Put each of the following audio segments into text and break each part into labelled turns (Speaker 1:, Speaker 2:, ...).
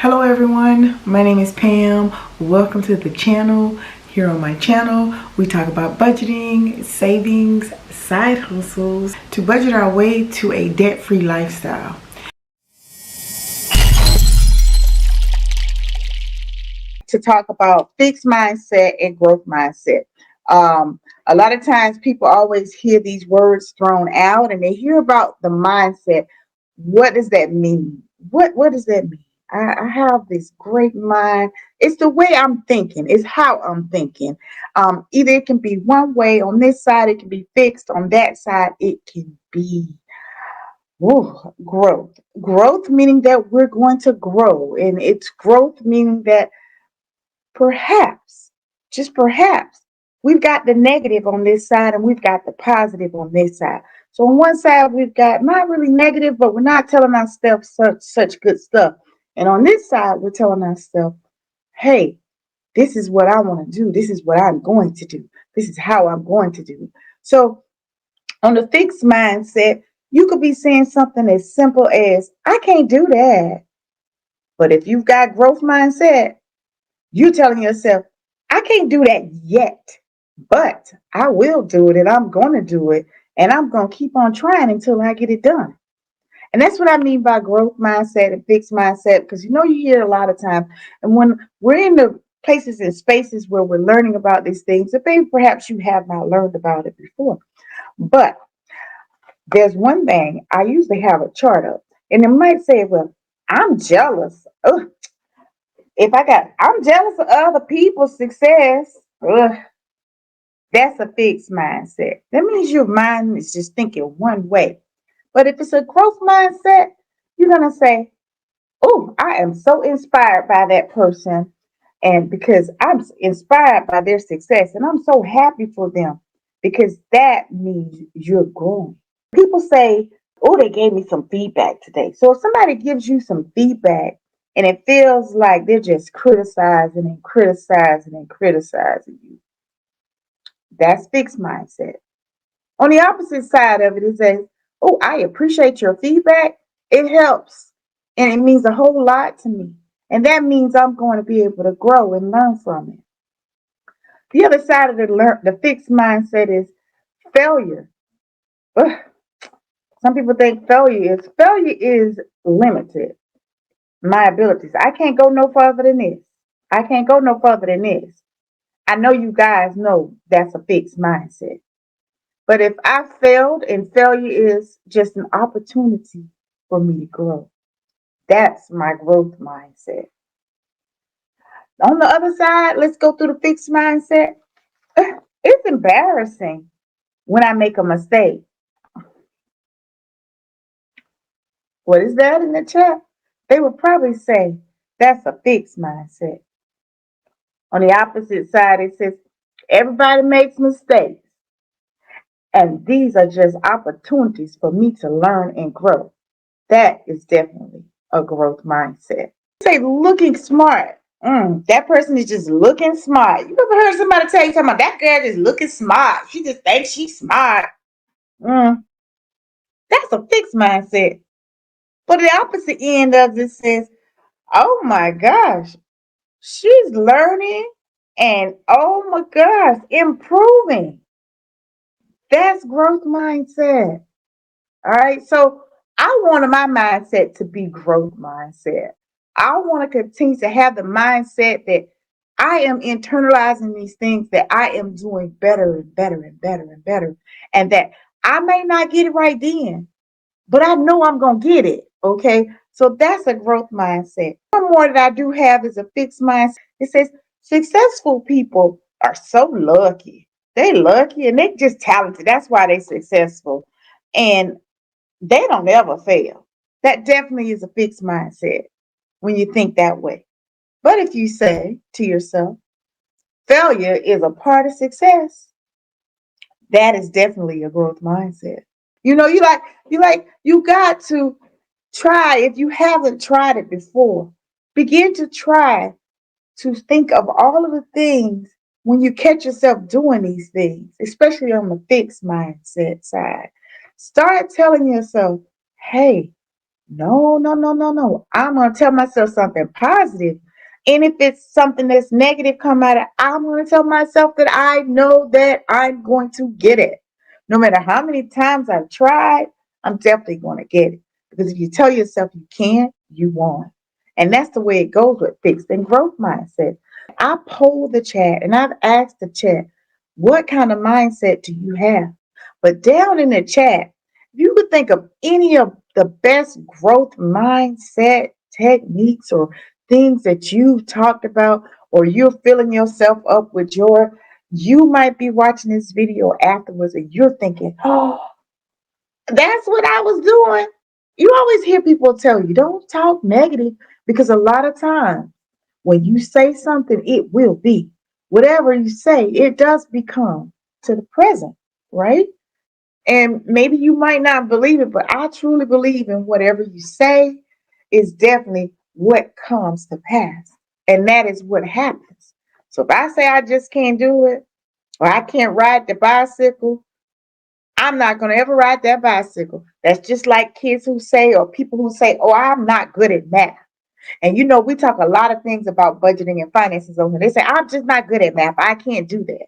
Speaker 1: Hello everyone, my name is Pam. Welcome to the channel. Here on my channel, we talk about budgeting, savings, side hustles to budget our way to a debt-free lifestyle.
Speaker 2: To talk about fixed mindset and growth mindset. A lot of times people always hear these words thrown out and they hear about the mindset. What does that mean? What does that mean? I have this great mind. It's the way I'm thinking. It's how I'm thinking. Either it can be one way on this side, it can be fixed on that side. It can be growth. Growth meaning that we're going to grow, and it's growth meaning that perhaps, just perhaps, we've got the negative on this side and we've got the positive on this side. So on one side, we've got not really negative, but we're not telling ourselves such good stuff. And on this side, we're telling ourselves, hey, this is what I want to do. This is what I'm going to do. This is how I'm going to do. So on the fixed mindset, you could be saying something as simple as, I can't do that. But if you've got growth mindset, you're telling yourself, I can't do that yet, but I will do it and I'm going to do it. And I'm going to keep on trying until I get it done. And that's what I mean by growth mindset and fixed mindset, because you hear a lot of times. And when we're in the places and spaces where we're learning about these things, that maybe perhaps you have not learned about it before. But there's one thing, I usually have a chart up. And it might say, well, I'm jealous. Ugh. I'm jealous of other people's success. Ugh, that's a fixed mindset. That means your mind is just thinking one way. But if it's a growth mindset, you're going to say, oh, I am so inspired by that person. And because I'm inspired by their success and I'm so happy for them, because that means you're growing. People say, oh, they gave me some feedback today. So if somebody gives you some feedback, and it feels like they're just criticizing and criticizing and criticizing you, that's fixed mindset. On the opposite side of it, it says, oh, I appreciate your feedback. It helps. And it means a whole lot to me. And that means I'm going to be able to grow and learn from it. The other side of the fixed mindset is failure. Ugh. Some people think failure is limited. My abilities. I can't go no further than this. I can't go no further than this. I know you guys know that's a fixed mindset. But if I failed and failure is just an opportunity for me to grow, that's my growth mindset. On the other side, let's go through the fixed mindset. It's embarrassing when I make a mistake. What is that in the chat? They would probably say that's a fixed mindset. On the opposite side, it says everybody makes mistakes. And these are just opportunities for me to learn and grow. That is definitely a growth mindset. Say looking smart. That person is just looking smart. You ever heard somebody tell you talking about that girl is looking smart? She just thinks she's smart. That's a fixed mindset. But the opposite end of it says, oh my gosh, she's learning and oh my gosh, improving. That's growth mindset. All right. So I wanted my mindset to be growth mindset. I want to continue to have the mindset that I am internalizing these things, that I am doing better and better and better and better. And that I may not get it right then, but I know I'm going to get it. Okay. So that's a growth mindset. One more that I do have is a fixed mindset. It says successful people are so lucky. They lucky and they just talented. That's why they're successful. And they don't ever fail. That definitely is a fixed mindset when you think that way. But if you say to yourself, failure is a part of success, that is definitely a growth mindset. You got to try. If you haven't tried it before, begin to try to think of all of the things when you catch yourself doing these things, especially on the fixed mindset side. Start telling yourself, hey, No, no, no, no, no. I'm going to tell myself something positive. And if it's something that's negative come out of, I'm going to tell myself that I know that I'm going to get it. No matter how many times I've tried, I'm definitely going to get it. Because if you tell yourself you can't, you won't. And that's the way it goes with fixed and growth mindset. I polled the chat and I've asked the chat, what kind of mindset do you have? But down in the chat, if you could think of any of the best growth mindset techniques or things that you've talked about, or you're filling yourself up with joy, you might be watching this video afterwards and you're thinking, oh, that's what I was doing. You always hear people tell you, don't talk negative, because a lot of times when you say something, it will be. Whatever you say, it does become to the present, right? And maybe you might not believe it, but I truly believe in whatever you say is definitely what comes to pass. And that is what happens. So if I say I just can't do it, or I can't ride the bicycle, I'm not going to ever ride that bicycle. That's just like kids who say, or people who say, oh, I'm not good at math. And you know, we talk a lot of things about budgeting and finances on here. They say, I'm just not good at math. I can't do that.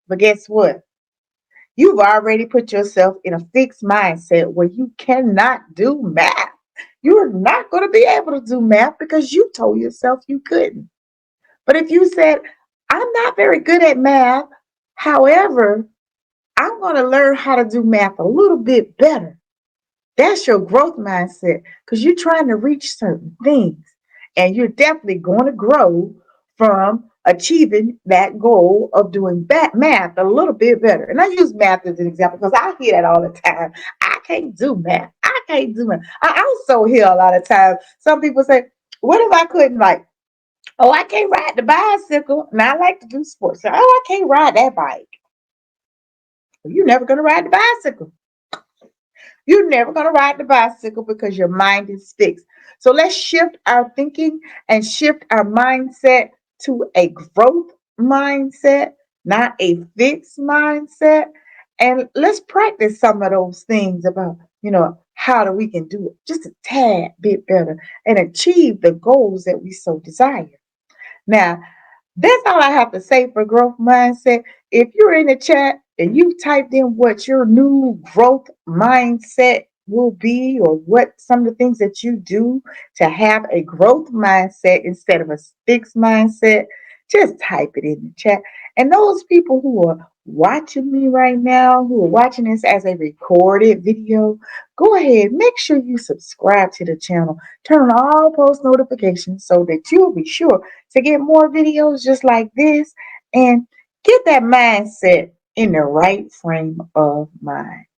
Speaker 2: But guess what? You've already put yourself in a fixed mindset where you cannot do math. You're not going to be able to do math because you told yourself you couldn't. But if you said, I'm not very good at math, however, I'm going to learn how to do math a little bit better. That's your growth mindset, because you're trying to reach certain things and you're definitely going to grow from achieving that goal of doing math a little bit better. And I use math as an example because I hear that all the time. I can't do math. I can't do math. I also hear a lot of times some people say, what if I couldn't, like, oh, I can't ride the bicycle. Now I like to do sports. So, oh, I can't ride that bike. Well, you're never going to ride the bicycle. You're never going to ride the bicycle because your mind is fixed. So let's shift our thinking and shift our mindset to a growth mindset, not a fixed mindset. And let's practice some of those things about, how we can do it just a tad bit better and achieve the goals that we so desire. Now, that's all I have to say for growth mindset. If you're in the chat and you typed in what your new growth mindset will be, or what some of the things that you do to have a growth mindset instead of a fixed mindset, just type it in the chat. And those people who are watching me right now, who are watching this as a recorded video, go ahead, make sure you subscribe to the channel. Turn on all post notifications so that you'll be sure to get more videos just like this and get that mindset in the right frame of mind.